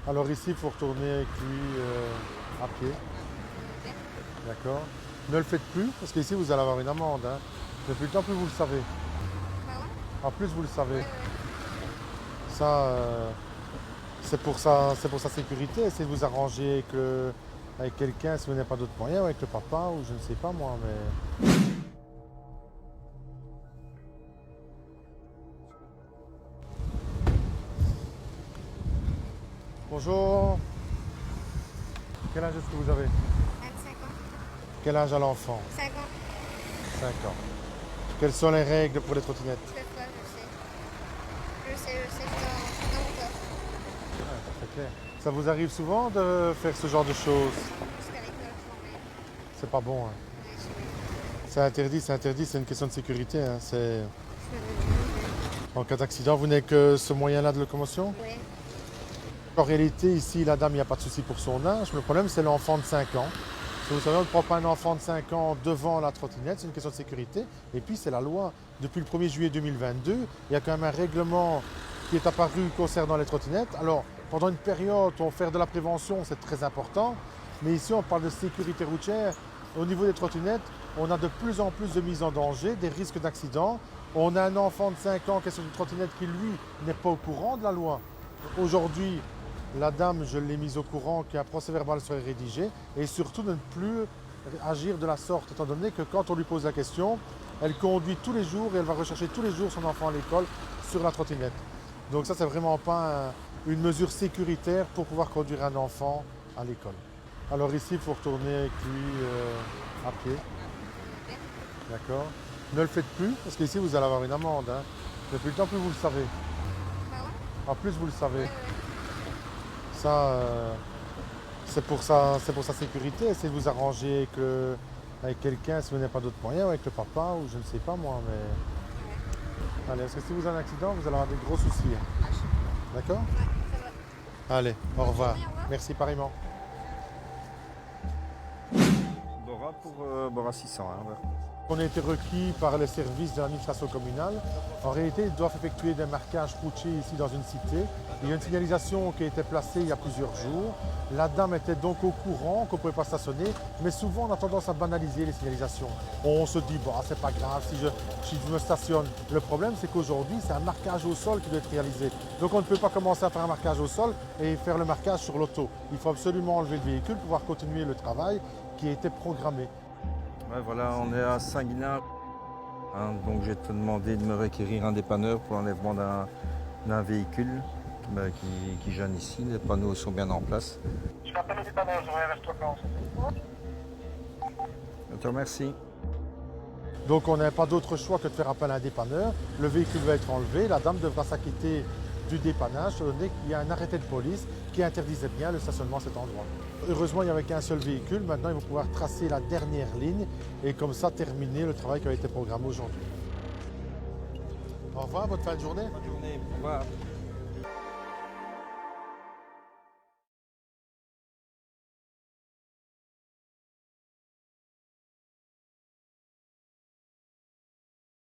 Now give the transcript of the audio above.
Alors ici, il faut retourner avec lui à pied. D'accord. Ne le faites plus, parce qu'ici, vous allez avoir une amende. Hein. Depuis le temps, plus vous le savez. En plus, vous le savez. Ça, c'est pour sa sécurité. Essayez de vous arranger avec quelqu'un si vous n'avez pas d'autres moyens, ou avec le papa, ou je ne sais pas moi, mais... Bonjour. Quel âge est-ce que vous avez? 25 ans. Quel âge a l'enfant? 5 ans. 5 ans. Quelles sont les règles pour les trottinettes? Je sais pas, je sais, je dans mon corps. Ouais, c'est clair. Ça vous arrive souvent de faire ce genre de choses? Jusqu'à l'école, je m'en vais. C'est pas bon. Hein. Ouais, je vais. C'est interdit, c'est une question de sécurité. Hein. Je vais. En cas d'accident, vous n'avez que ce moyen-là de locomotion? Ouais. En réalité, ici, la dame, il n'y a pas de souci pour son âge. Le problème, c'est l'enfant de 5 ans. Si vous savez, on ne prend pas un enfant de 5 ans devant la trottinette, c'est une question de sécurité. Et puis, c'est la loi. Depuis le 1er juillet 2022, il y a quand même un règlement qui est apparu concernant les trottinettes. Alors, pendant une période, on fait de la prévention, c'est très important. Mais ici, on parle de sécurité routière. Au niveau des trottinettes, on a de plus en plus de mise en danger, des risques d'accident. On a un enfant de 5 ans qui est sur une trottinette qui, lui, n'est pas au courant de la loi. Aujourd'hui, la dame, je l'ai mise au courant qu'un procès-verbal serait rédigé et surtout de ne plus agir de la sorte, étant donné que quand on lui pose la question, elle conduit tous les jours et elle va rechercher tous les jours son enfant à l'école sur la trottinette. Donc ça, c'est vraiment pas une mesure sécuritaire pour pouvoir conduire un enfant à l'école. Alors ici, il faut retourner avec lui à pied. D'accord. Ne le faites plus, parce qu'ici, vous allez avoir une amende. Hein. Depuis le temps, plus vous le savez. En plus, vous le savez. Ça, c'est pour sa sécurité. Essayez de vous arranger avec quelqu'un si vous n'avez pas d'autres moyens, ou avec le papa, ou je ne sais pas moi, mais... Allez, parce que si vous avez un accident, vous allez avoir des gros soucis. Hein. D'accord? Ouais, ça va. Allez, au revoir. Au revoir. Merci pareillement. Bora pour Bora 600. Hein, ouais. On a été requis par les services de l'administration communale. En réalité, ils doivent effectuer des marquages routiers ici dans une cité. Il y a une signalisation qui a été placée il y a plusieurs jours. La dame était donc au courant qu'on ne pouvait pas stationner, mais souvent on a tendance à banaliser les signalisations. On se dit, bon, c'est pas grave si je me stationne. Le problème, c'est qu'aujourd'hui, c'est un marquage au sol qui doit être réalisé. Donc on ne peut pas commencer à faire un marquage au sol et faire le marquage sur l'auto. Il faut absolument enlever le véhicule pour pouvoir continuer le travail qui a été programmé. Ouais, voilà, on est à Saint-Guilain. Hein, donc j'ai te demandé de me requérir un dépanneur pour l'enlèvement d'un véhicule qui gêne ici. Les panneaux sont bien en place. Je m'appelle le dépanneur, je reviens vers toi quand Je te remercie. Donc on n'a pas d'autre choix que de faire appel à un dépanneur. Le véhicule va être enlevé, la dame devra s'acquitter du dépannage, étant donné qu'il y a un arrêté de police qui interdisait bien le stationnement à cet endroit. Heureusement, il n'y avait qu'un seul véhicule. Maintenant, ils vont pouvoir tracer la dernière ligne et comme ça terminer le travail qui a été programmé aujourd'hui. Au revoir, bonne fin de journée. Bonne journée. Au revoir.